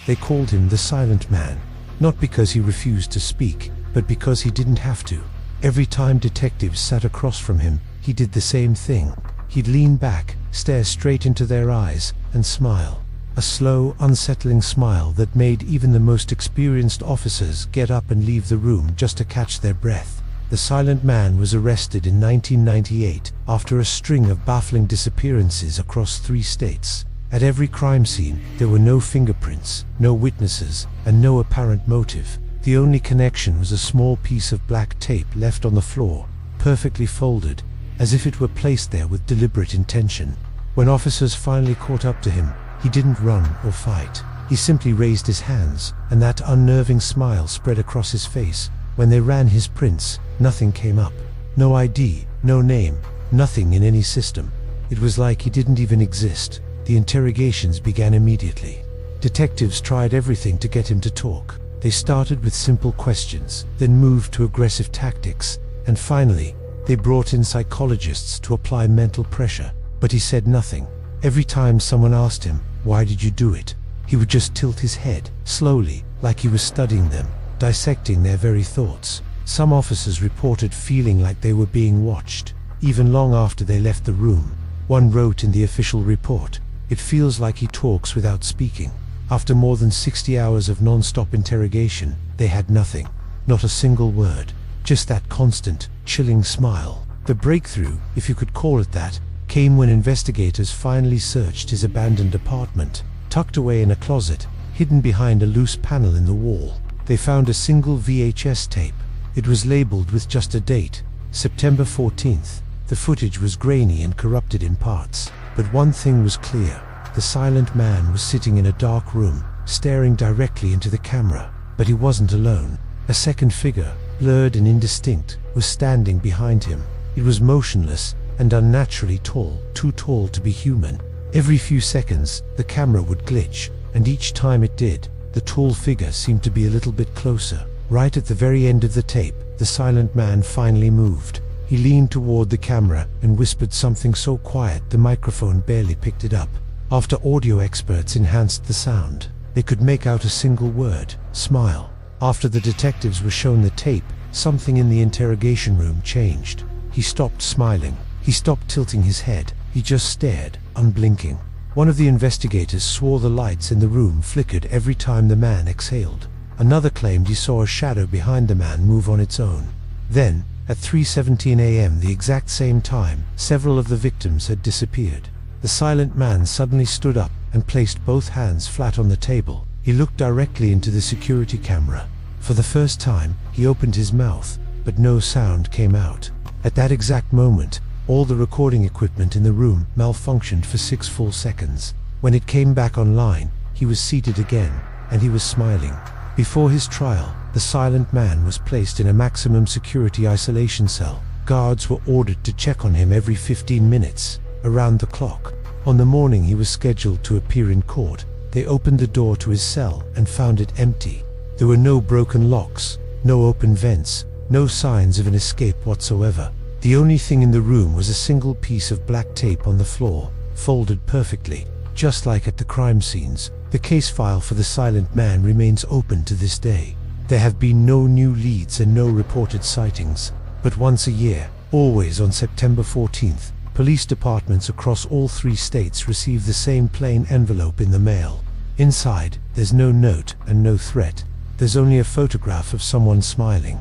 They called him the Silent Man, not because he refused to speak, but because he didn't have to. Every time detectives sat across from him, he did the same thing. He'd lean back, stare straight into their eyes, and smile. A slow, unsettling smile that made even the most experienced officers get up and leave the room just to catch their breath. The Silent Man was arrested in 1998 after a string of baffling disappearances across 3 states. At every crime scene, there were no fingerprints, no witnesses, and no apparent motive. The only connection was a small piece of black tape left on the floor, perfectly folded, as if it were placed there with deliberate intention. When officers finally caught up to him, he didn't run or fight. He simply raised his hands, and that unnerving smile spread across his face. When they ran his prints, nothing came up. No ID, no name, nothing in any system. It was like he didn't even exist. The interrogations began immediately. Detectives tried everything to get him to talk. They started with simple questions, then moved to aggressive tactics, and finally, they brought in psychologists to apply mental pressure. But he said nothing. Every time someone asked him, "Why did you do it?" he would just tilt his head, slowly, like he was studying them, dissecting their very thoughts. Some officers reported feeling like they were being watched, even long after they left the room. One wrote in the official report, "It feels like he talks without speaking." After more than 60 hours of non-stop interrogation, they had nothing. Not a single word. Just that constant, chilling smile. The breakthrough, if you could call it that, came when investigators finally searched his abandoned apartment. Tucked away in a closet, hidden behind a loose panel in the wall, they found a single VHS tape. It was labeled with just a date, September 14th. The footage was grainy and corrupted in parts. But one thing was clear. The Silent Man was sitting in a dark room, staring directly into the camera. But he wasn't alone. A second figure, blurred and indistinct, was standing behind him. It was motionless and unnaturally tall, too tall to be human. Every few seconds, the camera would glitch, and each time it did, the tall figure seemed to be a little bit closer. Right at the very end of the tape, the Silent Man finally moved. He leaned toward the camera and whispered something so quiet the microphone barely picked it up. After audio experts enhanced the sound, they could make out a single word: smile. After the detectives were shown the tape, something in the interrogation room changed. He stopped smiling. He stopped tilting his head. He just stared, unblinking. One of the investigators swore the lights in the room flickered every time the man exhaled. Another claimed he saw a shadow behind the man move on its own. Then, at 3:17 a.m., the exact same time, several of the victims had disappeared. The Silent Man suddenly stood up and placed both hands flat on the table. He looked directly into the security camera. For the first time, he opened his mouth, but no sound came out. At that exact moment, all the recording equipment in the room malfunctioned for 6 full seconds. When it came back online, he was seated again, and he was smiling. Before his trial, the Silent Man was placed in a maximum security isolation cell. Guards were ordered to check on him every 15 minutes, around the clock. On the morning he was scheduled to appear in court, they opened the door to his cell and found it empty. There were no broken locks, no open vents, no signs of an escape whatsoever. The only thing in the room was a single piece of black tape on the floor, folded perfectly, just like at the crime scenes. The case file for the Silent Man remains open to this day. There have been no new leads and no reported sightings. But once a year, always on September 14th, police departments across all 3 states receive the same plain envelope in the mail. Inside, there's no note and no threat. There's only a photograph of someone smiling.